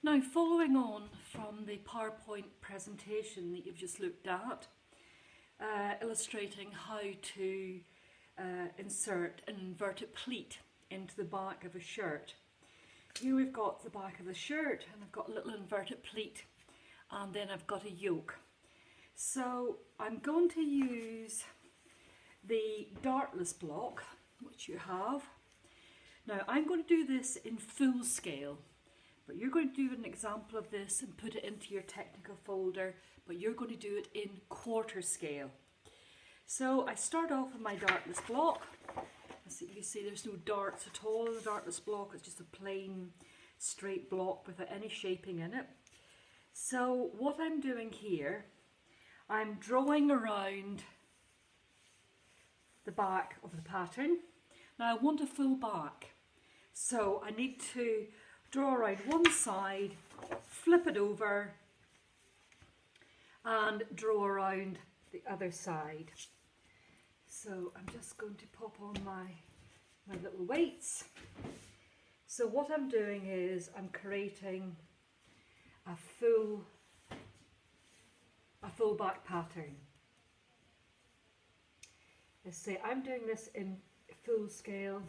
Now, following on from the PowerPoint presentation that you've just looked at, illustrating how to insert an inverted pleat into the back of a shirt. Here we've got the back of the shirt, and I've got a little inverted pleat, and then I've got a yoke. So I'm going to use the Dartless block, which you have. Now I'm going to do this in full scale, but you're going to do an example of this and put it into your technical folder, but you're going to do it in quarter scale. So I start off with my Dartless block. As you can see, there's no darts at all in the Dartless block. It's just a plain straight block without any shaping in it. So what I'm doing here, I'm drawing around the back of the pattern. Now I want a full back, so I need to draw around one side, flip it over and draw around the other side. So I'm just going to pop on my little weights. So what I'm doing is I'm creating a full back pattern. Let's say I'm doing this in full scale,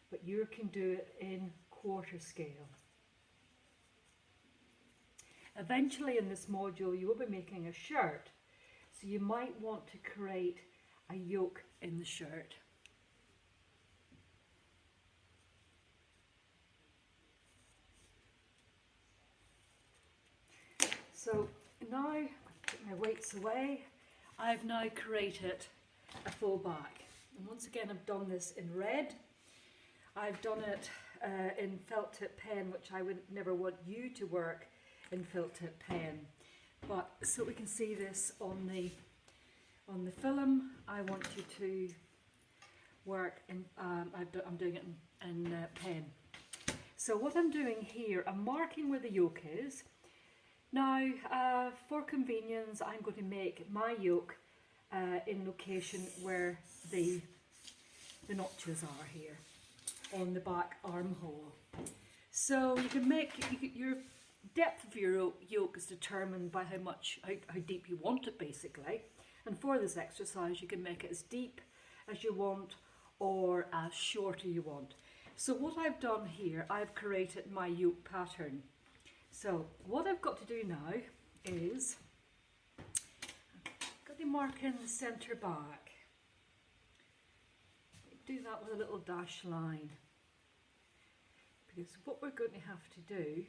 but you can do it in quarter scale. Eventually in this module you will be making a shirt, so you might want to create a yoke in the shirt. So now I put my weights away. I've now created a full back, and once again I've done this in red. I've done it in felt tip pen, which I would never want you to work in felt tip pen, but so we can see this on the film. I want you to work in, I'm doing it in pen. So what I'm doing here, I'm marking where the yoke is. Now for convenience I'm going to make my yoke in location where the notches are here on the back armhole. So you can make, your depth of your yoke is determined by how deep you want it basically. And for this exercise you can make it as deep as you want or as short as you want. So what I've done here, I've created my yoke pattern. So what I've got to do now is I've got to mark in the centre back. Do that with a little dash line, because what we're going to have to do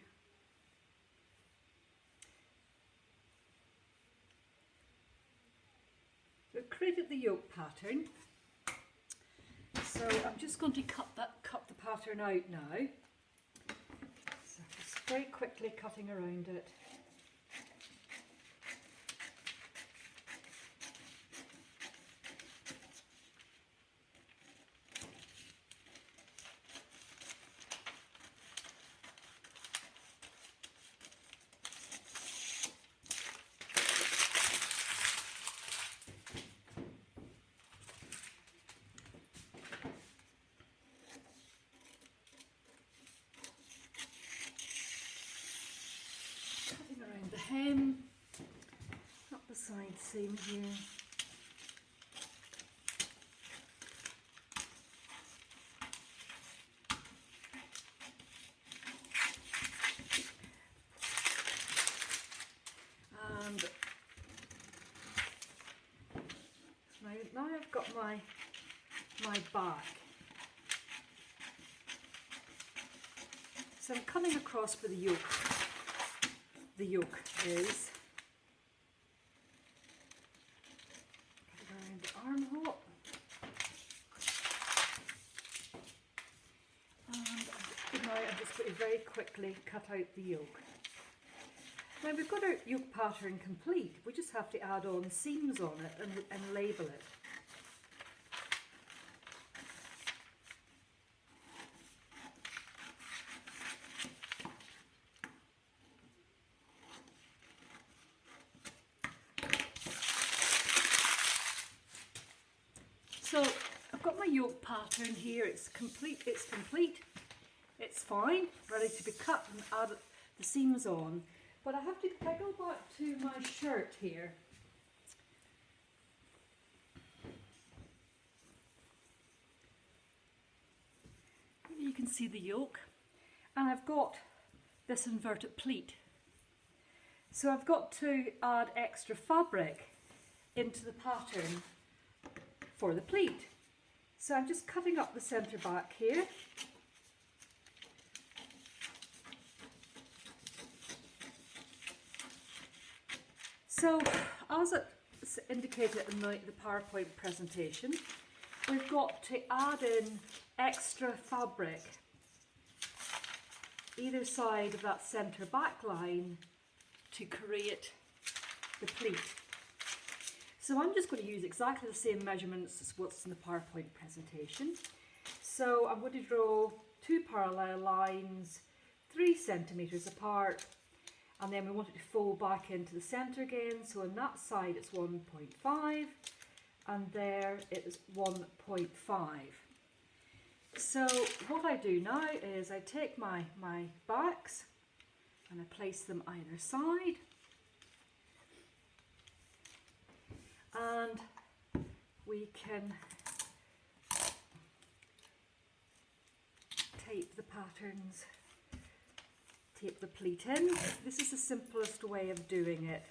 we've created the yoke pattern, so I'm just going to cut the pattern out now. So just very quickly cutting around it. Around the hem, up the side seam here. And now I've got my back. So I'm cutting across for the yoke. The yoke is around the armhole, and now I'm just going to very quickly cut out the yoke. Now we've got our yoke pattern complete, we just have to add on seams on it and label it. So I've got my yoke pattern here, it's complete, it's fine, ready to be cut and added the seams on. But I have to, if I go back to my shirt here, you can see the yoke, and I've got this inverted pleat. So I've got to add extra fabric into the pattern for the pleat. So I'm just cutting up the centre back here. So as it's indicated in the PowerPoint presentation, we've got to add in extra fabric either side of that centre back line to create the pleat. So I'm just going to use exactly the same measurements as what's in the PowerPoint presentation. So I'm going to draw 2 parallel lines 3 centimetres apart, and then we want it to fold back into the centre again. So on that side it's 1.5 and there it is 1.5. So what I do now is I take my backs and I place them either side, and we can tape the patterns, tape the pleat in. This is the simplest way of doing it.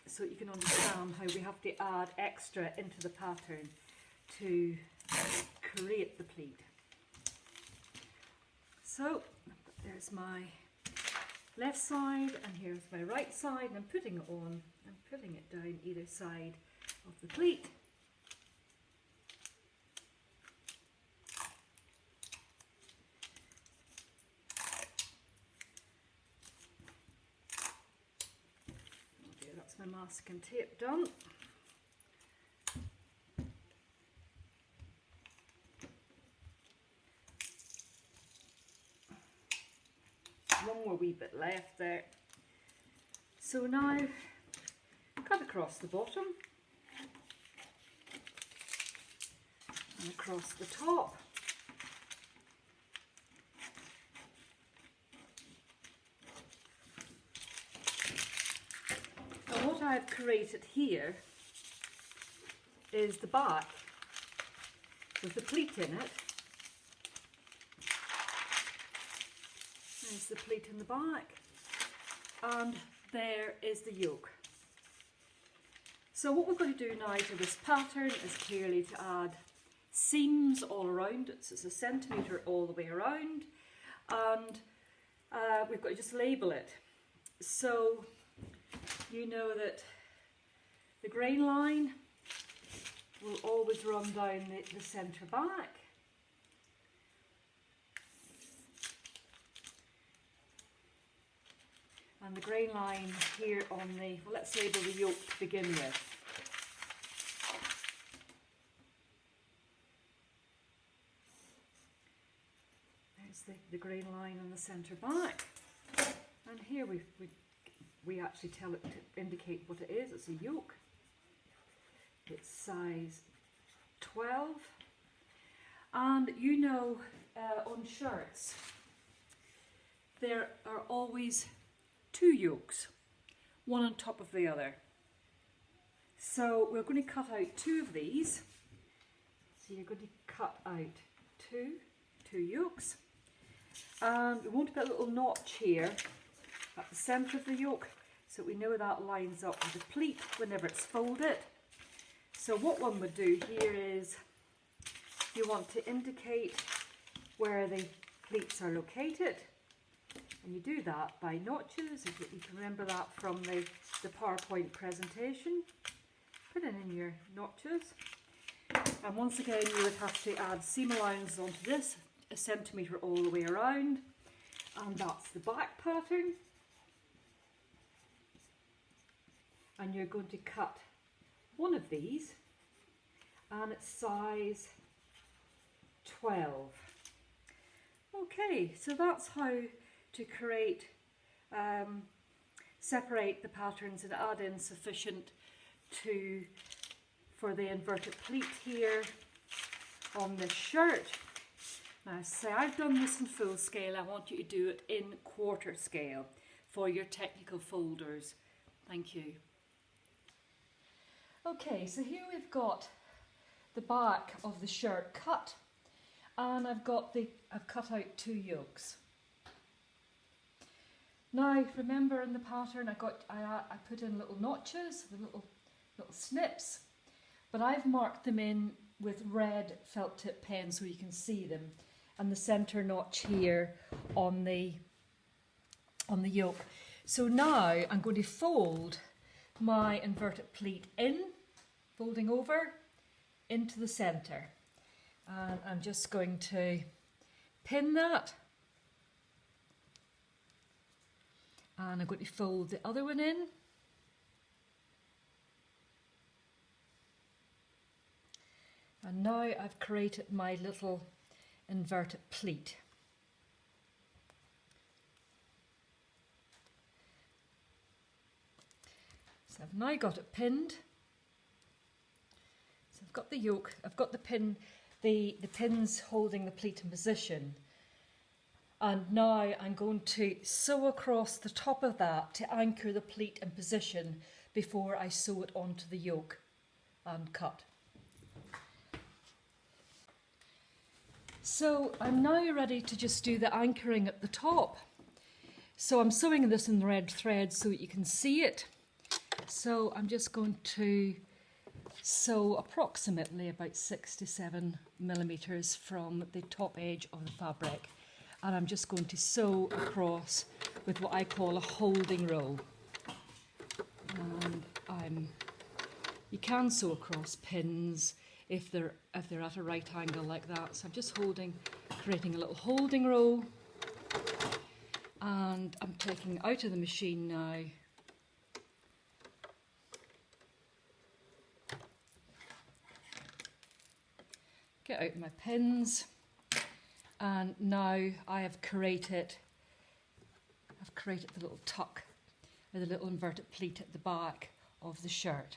So you can understand how we have to add extra into the pattern to create the pleat. So there's my left side and here's my right side, and I'm putting it on and putting it down either side of the pleat. Okay, that's my masking tape done. One more wee bit left there. So now cut across the bottom and across the top. And what I've created here is the back with the pleat in it. There's the pleat in the back, and there is the yoke. So what we're going to do now to this pattern is clearly to add seams all around it. So it's 1 centimetre all the way around, and we've got to just label it. So you know that the grain line will always run down the centre back. And the grain line here on the, well, let's label the yoke to begin with. There's the grain line on the centre back. And here we actually tell it to indicate what it is. It's a yoke. It's size 12. And you know, on shirts, there are always 2 yokes, one on top of the other. So we're going to cut out 2 of these. So you're going to cut out two yokes. And we want to put a little notch here at the centre of the yoke so we know that lines up with the pleat whenever it's folded. So what one would do here is you want to indicate where the pleats are located. And you do that by notches. You can remember that from the PowerPoint presentation. Put in your notches. And once again, you would have to add seam allowance onto this, 1 centimetre all the way around. And that's the back pattern. And you're going to cut one of these, and it's size 12. Okay, so that's how to create, separate the patterns and add in sufficient for the inverted pleat here on this shirt. Now, say I've done this in full scale, I want you to do it in quarter scale for your technical folders. Thank you. Okay, so here we've got the back of the shirt cut, and I've cut out 2 yokes. Now, remember in the pattern I put in little notches, the little snips, but I've marked them in with red felt tip pen so you can see them, and the centre notch here on the yoke. So now I'm going to fold my inverted pleat in, folding over into the centre, and I'm just going to pin that, and I'm going to fold the other one in, and now I've created my little inverted pleat. So I've now got it pinned. So I've got the yoke, I've got the pins holding the pleat in position. And now I'm going to sew across the top of that to anchor the pleat in position before I sew it onto the yoke and cut. So I'm now ready to just do the anchoring at the top. So I'm sewing this in red thread so that you can see it. So I'm just going to sew approximately about 6 to 7 millimeters from the top edge of the fabric. And I'm just going to sew across with what I call a holding row. And you can sew across pins if they're at a right angle like that. So I'm just creating a little holding row, and I'm taking it out of the machine now. Get out my pins, and now I have created the little tuck, or the little inverted pleat at the back of the shirt.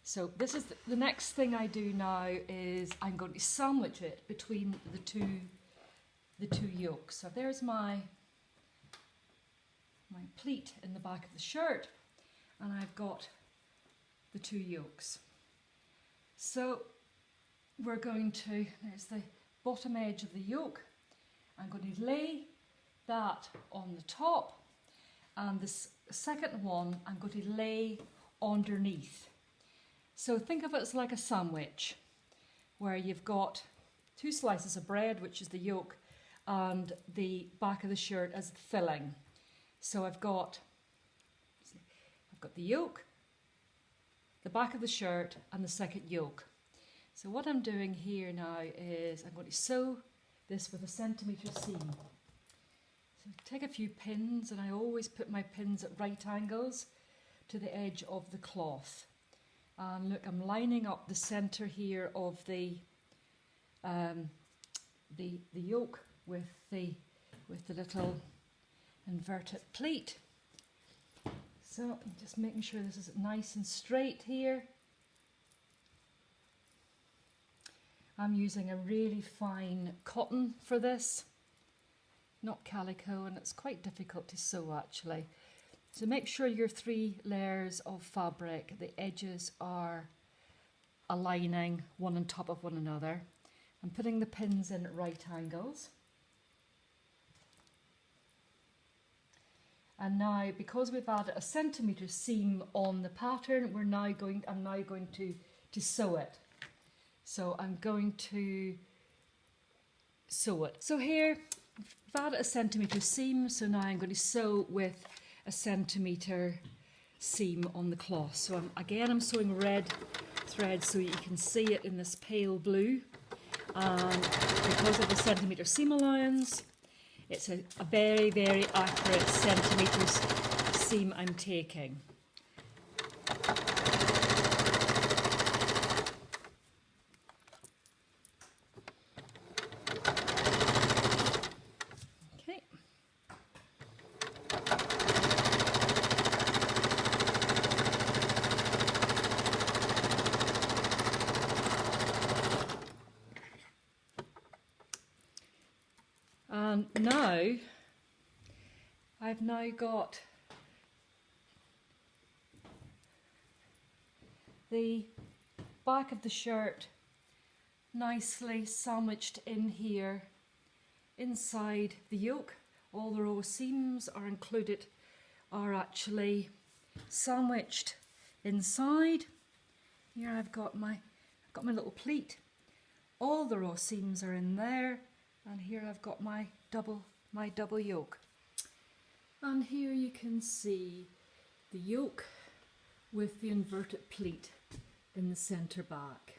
So this is the next thing I do now is I'm going to sandwich it between the two yokes. So there's my pleat in the back of the shirt, and I've got the 2 yokes. So we're going to, there's the bottom edge of the yoke. I'm going to lay that on the top, and this second one I'm going to lay underneath. So think of it as like a sandwich, where you've got 2 slices of bread, which is the yoke, and the back of the shirt as the filling. So I've got the yoke, the back of the shirt, and the second yoke. So what I'm doing here now is I'm going to sew this with a centimetre seam. So take a few pins, and I always put my pins at right angles to the edge of the cloth. And look, I'm lining up the centre here of the yoke with the little inverted pleat. So I'm just making sure this is nice and straight here. I'm using a really fine cotton for this, not calico, and it's quite difficult to sew actually. So make sure your 3 layers of fabric, the edges are aligning one on top of one another. I'm putting the pins in at right angles. And now, because we've added a centimetre seam on the pattern, I'm now going to sew it. So I'm going to sew it. So here, I've added a centimetre seam, so now I'm going to sew with a centimetre seam on the cloth. So I'm sewing red thread so you can see it in this pale blue. And because of the centimetre seam allowance, it's a very, very accurate centimetres seam I'm taking. And now I've now got the back of the shirt nicely sandwiched in here inside the yoke. All the row seams are included, are actually sandwiched inside. Here I've got my little pleat. All the raw seams are in there, and here I've got my double yoke. And here you can see the yoke with the inverted pleat in the centre back.